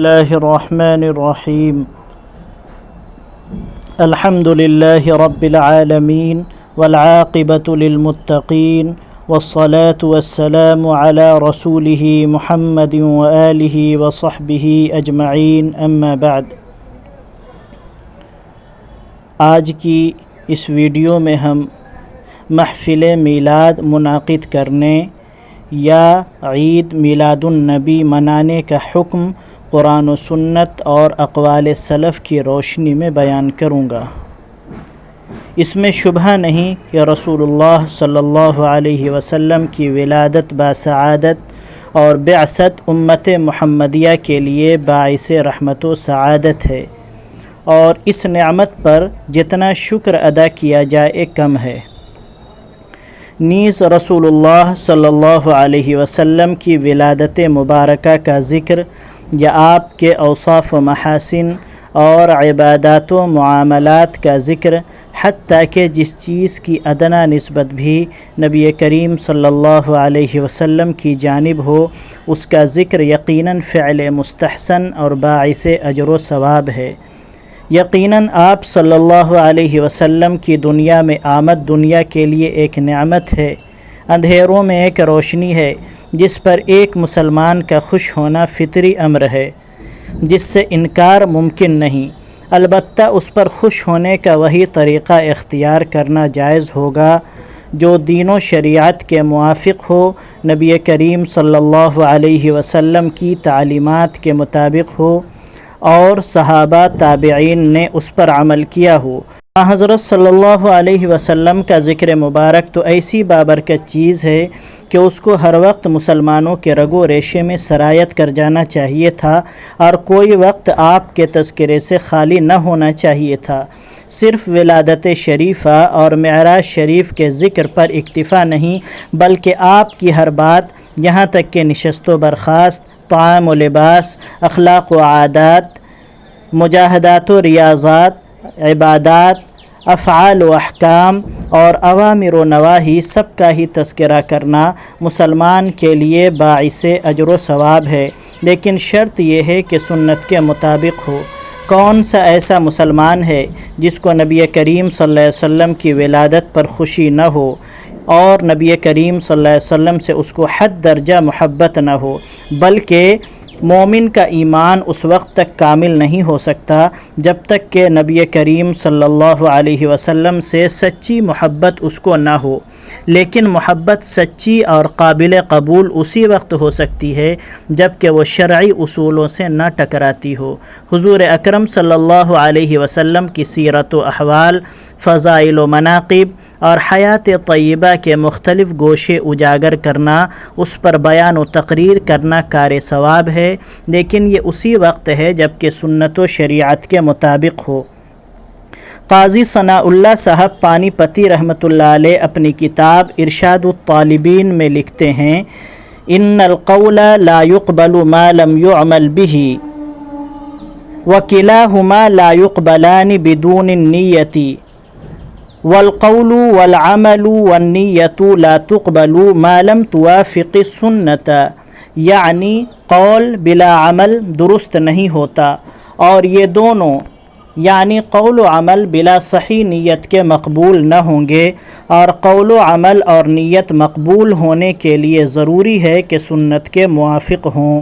الله الرحمن الرحيم الحمد لله رب العالمين والعاقبة للمتقين والصلاة والسلام على رسوله محمد وآله وصحبه أجمعين أما بعد۔ آج کی اس ویڈیو میں ہم محفل میلاد منعقد کرنے یا عید میلاد النبی منانے کا حکم قرآن و سنت اور اقوال سلف کی روشنی میں بیان کروں گا۔ اس میں شبہ نہیں کہ رسول اللہ صلی اللہ علیہ وسلم کی ولادت باسعادت اور بعثت امت محمدیہ کے لیے باعث رحمت و سعادت ہے، اور اس نعمت پر جتنا شکر ادا کیا جائے کم ہے۔ نیز رسول اللہ صلی اللہ علیہ وسلم کی ولادت مبارکہ کا ذکر یا آپ کے اوصاف و محاسن اور عبادات و معاملات کا ذکر، حتیٰ کہ جس چیز کی ادنا نسبت بھی نبی کریم صلی اللہ علیہ وسلم کی جانب ہو، اس کا ذکر یقیناً فعل مستحسن اور باعث اجر و ثواب ہے۔ یقیناً آپ صلی اللہ علیہ وسلم کی دنیا میں آمد دنیا کے لیے ایک نعمت ہے، اندھیروں میں ایک روشنی ہے جس پر ایک مسلمان کا خوش ہونا فطری امر ہے، جس سے انکار ممکن نہیں۔ البتہ اس پر خوش ہونے کا وہی طریقہ اختیار کرنا جائز ہوگا جو دین و شریعت کے موافق ہو، نبی کریم صلی اللہ علیہ وسلم کی تعلیمات کے مطابق ہو اور صحابہ تابعین نے اس پر عمل کیا ہو۔ حضرت صلی اللہ علیہ وسلم کا ذکر مبارک تو ایسی بابرکت چیز ہے کہ اس کو ہر وقت مسلمانوں کے رگ و ریشے میں سرایت کر جانا چاہیے تھا، اور کوئی وقت آپ کے تذکرے سے خالی نہ ہونا چاہیے تھا۔ صرف ولادت شریفہ اور معراج شریف کے ذکر پر اکتفا نہیں، بلکہ آپ کی ہر بات یہاں تک کہ نشست و برخاست، طعام و لباس، اخلاق و عادات، مجاہدات و ریاضات، عبادات، افعال و احکام اور اوامر و نواہی سب کا ہی تذکرہ کرنا مسلمان کے لیے باعث اجر و ثواب ہے، لیکن شرط یہ ہے کہ سنت کے مطابق ہو۔ کون سا ایسا مسلمان ہے جس کو نبی کریم صلی اللہ علیہ وسلم کی ولادت پر خوشی نہ ہو اور نبی کریم صلی اللہ علیہ وسلم سے اس کو حد درجہ محبت نہ ہو؟ بلکہ مومن کا ایمان اس وقت تک کامل نہیں ہو سکتا جب تک کہ نبی کریم صلی اللہ علیہ وسلم سے سچی محبت اس کو نہ ہو، لیکن محبت سچی اور قابل قبول اسی وقت ہو سکتی ہے جب کہ وہ شرعی اصولوں سے نہ ٹکراتی ہو۔ حضور اکرم صلی اللہ علیہ وسلم کی سیرت و احوال، فضائل و مناقب اور حیات طیبہ کے مختلف گوشے اجاگر کرنا، اس پر بیان و تقریر کرنا کار ثواب ہے، لیکن یہ اسی وقت ہے جب کہ سنت و شریعت کے مطابق ہو۔ قاضی ثناء اللہ صاحب پانی پتی رحمۃ اللہ علیہ اپنی کتاب ارشاد الطالبین میں لکھتے ہیں، ان القول لا يقبل ما لم يعمل به وكلاهما لا يقبلان بدون النیۃ والقول والعمل والنیۃ لا تقبل ما لم توافق السنۃ، یعنی قول بلا عمل درست نہیں ہوتا، اور یہ دونوں یعنی قول و عمل بلا صحیح نیت کے مقبول نہ ہوں گے، اور قول و عمل اور نیت مقبول ہونے کے لیے ضروری ہے کہ سنت کے موافق ہوں۔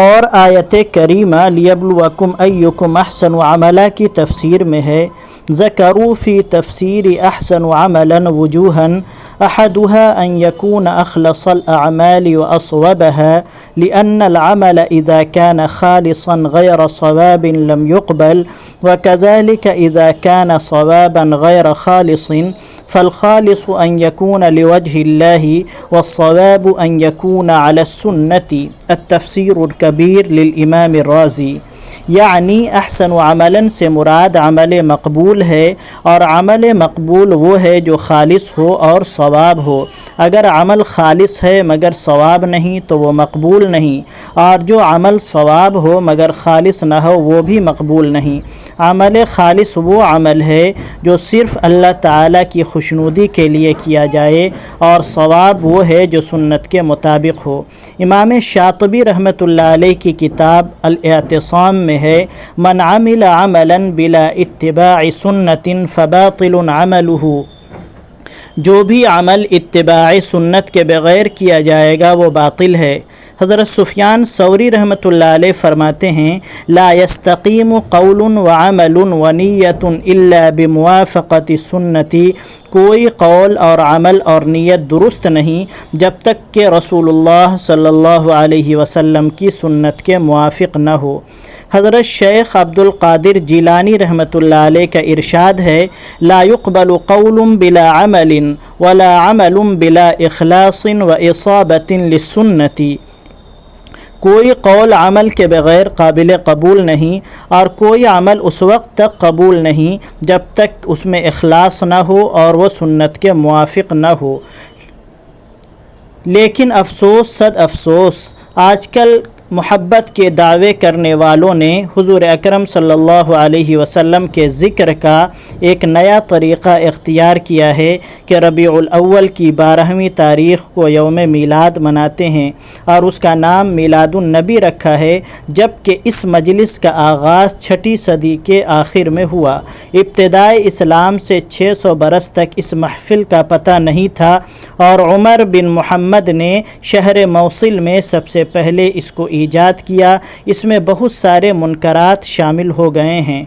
اور آیت کریمہ لیبلوکم ایکم احسن عملا کی تفسیر میں ہے، ذکروا فی تفسیر احسن عملا وجوہا احدها ان يكون اخلص الاعمال واصوبها لان العمل اذا كان خالصا غير صواب لم يقبل، وكذلك اذا كان صوابا غير خالص فالخالص ان يكون لوجه الله والصواب ان يكون على السنة۔ التفسیر الکبیر للامام الرازی۔ یعنی احسن عملاً سے مراد عمل مقبول ہے، اور عمل مقبول وہ ہے جو خالص ہو اور ثواب ہو۔ اگر عمل خالص ہے مگر ثواب نہیں تو وہ مقبول نہیں، اور جو عمل ثواب ہو مگر خالص نہ ہو وہ بھی مقبول نہیں۔ عمل خالص وہ عمل ہے جو صرف اللہ تعالیٰ کی خوشنودی کے لیے کیا جائے، اور ثواب وہ ہے جو سنت کے مطابق ہو۔ امام شاطبی رحمۃ اللہ علیہ کی کتاب الاعتصام میں ہے، من عمل عملا بلا اتباع سنت فباطل عملہ، جو بھی عمل اتباع سنت کے بغیر کیا جائے گا وہ باطل ہے۔ حضرت سفیان ثوری رحمۃ اللہ علیہ فرماتے ہیں، لا يستقیم قول وعمل ونیت الا بموافقت سنتی، کوئی قول اور عمل اور نیت درست نہیں جب تک کہ رسول اللہ صلی اللہ علیہ وسلم کی سنت کے موافق نہ ہو۔ حضرت شیخ عبد القادر جیلانی رحمۃ اللہ علیہ کا ارشاد ہے، لا يقبل قول بلا عمل ولا عمل بلا اخلاص واصابۃ للسنۃ، کوئی قول عمل کے بغیر قابل قبول نہیں، اور کوئی عمل اس وقت تک قبول نہیں جب تک اس میں اخلاص نہ ہو اور وہ سنت کے موافق نہ ہو۔ لیکن افسوس صد افسوس، آج کل محبت کے دعوے کرنے والوں نے حضور اکرم صلی اللہ علیہ وسلم کے ذکر کا ایک نیا طریقہ اختیار کیا ہے کہ ربیع الاول کی 12ویں تاریخ کو یوم میلاد مناتے ہیں، اور اس کا نام میلاد النبی رکھا ہے، جبکہ اس مجلس کا آغاز 6 صدی کے آخر میں ہوا۔ ابتدائے اسلام سے 600 برس تک اس محفل کا پتہ نہیں تھا، اور عمر بن محمد نے شہر موصل میں سب سے پہلے اس کو ایجاد کیا۔ اس میں بہت سارے منکرات شامل ہو گئے ہیں۔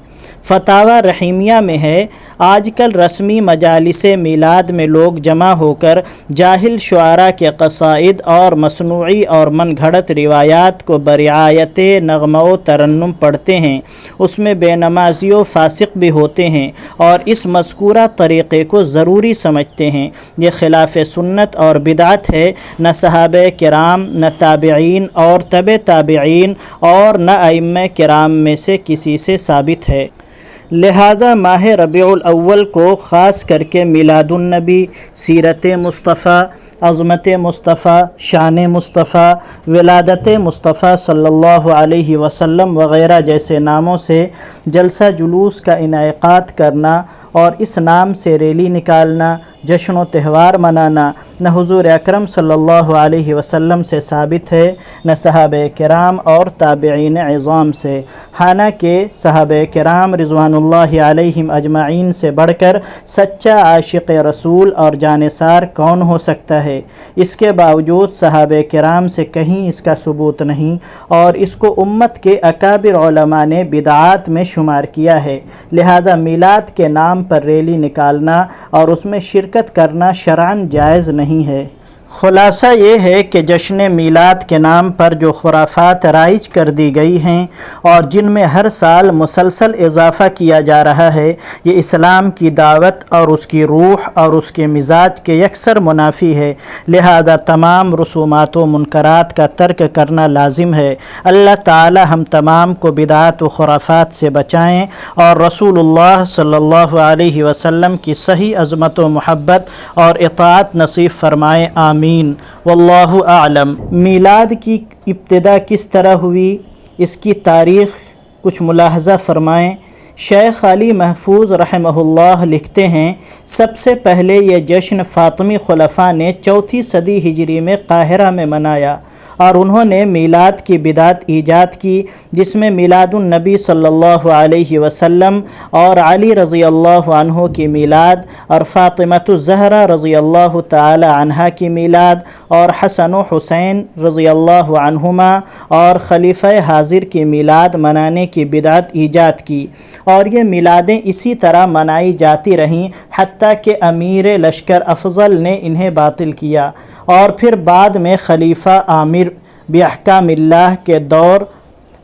فتاوی رحیمیہ میں ہے، آج کل رسمی مجالس میلاد میں لوگ جمع ہو کر جاہل شعراء کے قصائد اور مصنوعی اور من گھڑت روایات کو برعایت نغمہ و ترنم پڑھتے ہیں، اس میں بے نمازی و فاسق بھی ہوتے ہیں، اور اس مذکورہ طریقے کو ضروری سمجھتے ہیں۔ یہ خلاف سنت اور بدعت ہے، نہ صحابہ کرام، نہ تابعین اور تبع تابعین، اور نہ ائمہ کرام میں سے کسی سے ثابت ہے۔ لہذا ماہ ربیع الاول کو خاص کر کے میلاد النبی، سیرت مصطفیٰ، عظمت مصطفیٰ، شان مصطفیٰ، ولادت مصطفیٰ صلی اللہ علیہ وسلم وغیرہ جیسے ناموں سے جلسہ جلوس کا انعقاد کرنا، اور اس نام سے ریلی نکالنا، جشن و تہوار منانا نہ حضور اکرم صلی اللہ علیہ وسلم سے ثابت ہے، نہ صحابہ کرام اور تابعین عظام سے، حالانکہ صحابہ کرام رضوان اللہ علیہم اجمعین سے بڑھ کر سچا عاشق رسول اور جانثار کون ہو سکتا ہے؟ اس کے باوجود صحابہ کرام سے کہیں اس کا ثبوت نہیں، اور اس کو امت کے اکابر علماء نے بدعات میں شمار کیا ہے۔ لہذا میلاد کے نام پر ریلی نکالنا اور اس میں شرکت کرنا شرعاً جائز نہیں ہے۔ خلاصہ یہ ہے کہ جشن میلاد کے نام پر جو خرافات رائج کر دی گئی ہیں اور جن میں ہر سال مسلسل اضافہ کیا جا رہا ہے، یہ اسلام کی دعوت اور اس کی روح اور اس کے مزاج کے یکسر منافی ہے۔ لہذا تمام رسومات و منکرات کا ترک کرنا لازم ہے۔ اللہ تعالی ہم تمام کو بدعات و خرافات سے بچائیں، اور رسول اللہ صلی اللہ علیہ وسلم کی صحیح عظمت و محبت اور اطاعت نصیب فرمائیں، آمین۔ واللہ اعلم۔ میلاد کی ابتدا کس طرح ہوئی، اس کی تاریخ کچھ ملاحظہ فرمائیں۔ شیخ علی محفوظ رحمہ اللہ لکھتے ہیں، سب سے پہلے یہ جشن فاطمی خلفاء نے 4 صدی ہجری میں قاہرہ میں منایا، اور انہوں نے میلاد کی بدعت ایجاد کی، جس میں میلاد النبی صلی اللہ علیہ وسلم اور علی رضی اللہ عنہ کی میلاد، اور فاطمۃ الزہرا رضی اللہ تعالی عنہا کی میلاد، اور حسن و حسین رضی اللہ عنہما اور خلیفہ حاضر کی میلاد منانے کی بدعت ایجاد کی، اور یہ میلادیں اسی طرح منائی جاتی رہیں حتیٰ کہ امیر لشکر افضل نے انہیں باطل کیا، اور پھر بعد میں خلیفہ عامر باحکام اللہ کے دور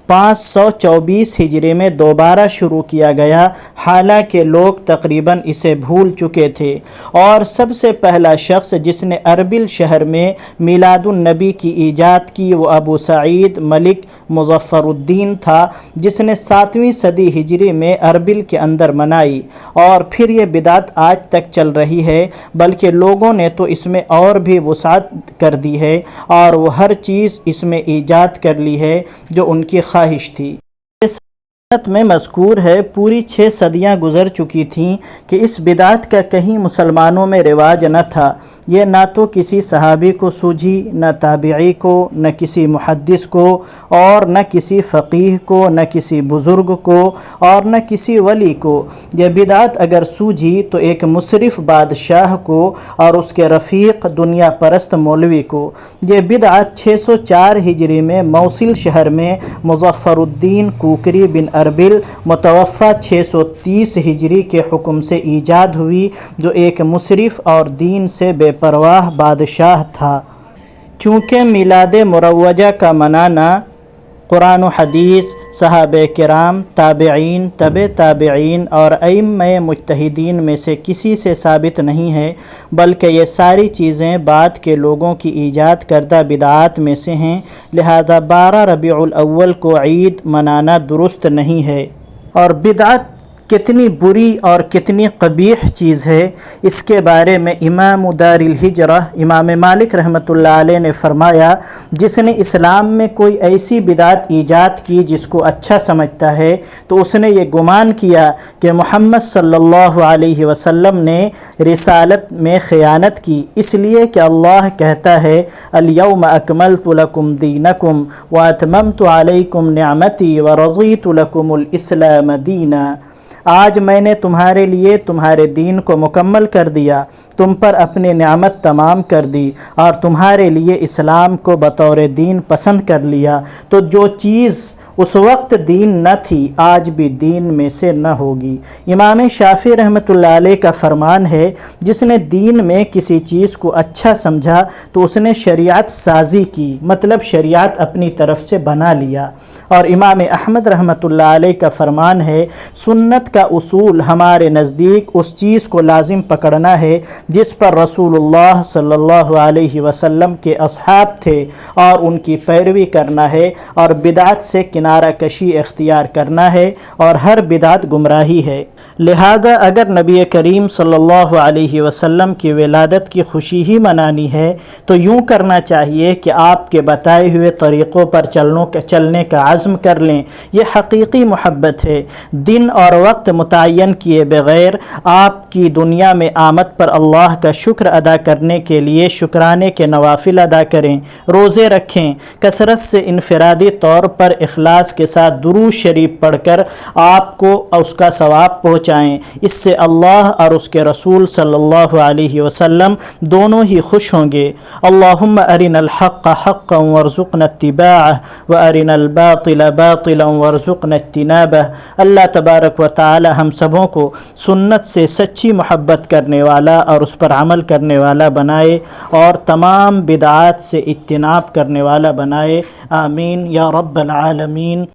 524 ہجری میں دوبارہ شروع کیا گیا، حالانکہ لوگ تقریباً اسے بھول چکے تھے، اور سب سے پہلا شخص جس نے اربل شہر میں میلاد النبی کی ایجاد کی وہ ابو سعید ملک مظفر الدین تھا، جس نے 7ویں صدی ہجری میں اربل کے اندر منائی، اور پھر یہ بدعت آج تک چل رہی ہے، بلکہ لوگوں نے تو اس میں اور بھی وسعت کر دی ہے اور وہ ہر چیز اس میں ایجاد کر لی ہے جو ان کی خواہش تھی۔ سنت میں مذکور ہے پوری 6 صدیاں گزر چکی تھیں کہ اس بدعت کا کہیں مسلمانوں میں رواج نہ تھا۔ یہ نہ تو کسی صحابی کو سوجھی، نہ تابعی کو، نہ کسی محدث کو، اور نہ کسی فقیہ کو، نہ کسی بزرگ کو، اور نہ کسی ولی کو۔ یہ بدعت اگر سوجھی تو ایک مسرف بادشاہ کو اور اس کے رفیق دنیا پرست مولوی کو۔ یہ بدعت 604 ہجری میں موصل شہر میں مظفر الدین کوکری بن اربل متوفی 630 ہجری کے حکم سے ایجاد ہوئی، جو ایک مسرف اور دین سے بے پرواہ بادشاہ تھا۔ چونکہ میلاد مروجہ کا منانا قرآن و حدیث، صحابہ کرام، تابعین، تبع تابعین اور ائمہ مجتہدین میں سے کسی سے ثابت نہیں ہے، بلکہ یہ ساری چیزیں بعد کے لوگوں کی ایجاد کردہ بدعات میں سے ہیں، لہذا 12 ربیع الاول کو عید منانا درست نہیں ہے۔ اور بدعت کتنی بری اور کتنی قبیح چیز ہے، اس کے بارے میں امام دار الہجرہ امام مالک رحمۃ اللہ علیہ نے فرمایا، جس نے اسلام میں کوئی ایسی بدعت ایجاد کی جس کو اچھا سمجھتا ہے تو اس نے یہ گمان کیا کہ محمد صلی اللہ علیہ وسلم نے رسالت میں خیانت کی، اس لیے کہ اللہ کہتا ہے الیوم اکملت لکم دینکم واتممت علیکم نعمتی ورضیت لکم الاسلام دینا۔ آج میں نے تمہارے لیے تمہارے دین کو مکمل کر دیا، تم پر اپنی نعمت تمام کر دی، اور تمہارے لیے اسلام کو بطور دین پسند کر لیا۔ تو جو چیز اس وقت دین نہ تھی آج بھی دین میں سے نہ ہوگی۔ امام شافعی رحمۃ اللہ علیہ کا فرمان ہے، جس نے دین میں کسی چیز کو اچھا سمجھا تو اس نے شریعت سازی کی، مطلب شریعت اپنی طرف سے بنا لیا۔ اور امام احمد رحمۃ اللہ علیہ کا فرمان ہے، سنت کا اصول ہمارے نزدیک اس چیز کو لازم پکڑنا ہے جس پر رسول اللہ صلی اللہ علیہ وسلم کے اصحاب تھے، اور ان کی پیروی کرنا ہے، اور بدعت سے کنارہ کشی اختیار کرنا ہے، اور ہر بدعت گمراہی ہے۔ لہذا اگر نبی کریم صلی اللہ علیہ وسلم کی ولادت کی خوشی ہی منانی ہے تو یوں کرنا چاہیے کہ آپ کے بتائے ہوئے طریقوں پر چلنے کا عزم کر لیں۔ یہ حقیقی محبت ہے۔ دن اور وقت متعین کیے بغیر آپ کی دنیا میں آمد پر اللہ کا شکر ادا کرنے کے لیے شکرانے کے نوافل ادا کریں، روزے رکھیں، کثرت سے انفرادی طور پر اخلاص کے ساتھ درود شریف پڑھ کر آپ کو اس کا ثواب پہنچائیں۔ اس سے اللہ اور اس کے رسول صلی اللہ علیہ وسلم دونوں ہی خوش ہوں گے۔ اللہم ارنا الحق حقا وارزقنا اتباعہ وارنا الباطل باطلا وارزقنا اجتنابہ۔ اللہ تبارک و تعالی ہم سبوں کو سنت سے سچی محبت کرنے والا اور اس پر عمل کرنے والا بنائے، اور تمام بدعات سے اجتناب کرنے والا بنائے، آمین یا رب العالمین۔